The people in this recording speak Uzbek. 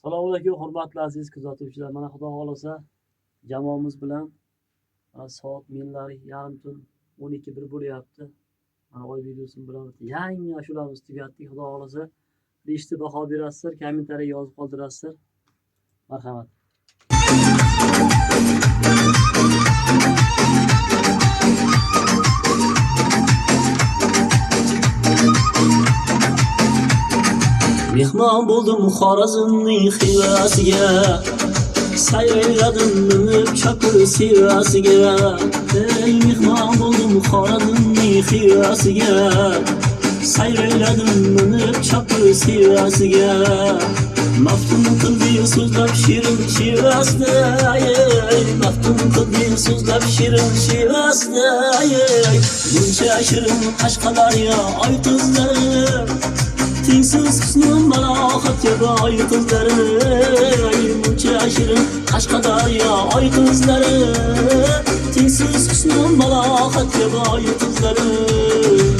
Assalomu alaykum, hurmatli aziz kuzatuvchilar. Mana xudo xolasa jamoamiz bilan soat menlari yarim tun 12:01 bo'lyapti. Mana oy videosini bilan yangi ashulamizni tugatdik. Xudo xolasa beshta baho berasizlar, kommentariy yozib qoldirasizlar. Marhamat. Mehmon bo'ldim Xorazmning Xivasiga, sayradim minib chopib Sivasiga. Ey mehmon bo'ldim Xorazmning Xivasiga, sayradim minib chopib Sivasiga. Maftun qildi so'zlab shirin Shivasda, maftun qildi so'zlab shirin Shivasda. Buncha shirin Qashqadaryo oy qizlari, tengsiz husnum malohatga boy qizlari. Buncha shirin Qashqadaryo oy qizlari, tengsiz husnum malohatga boy qizlari.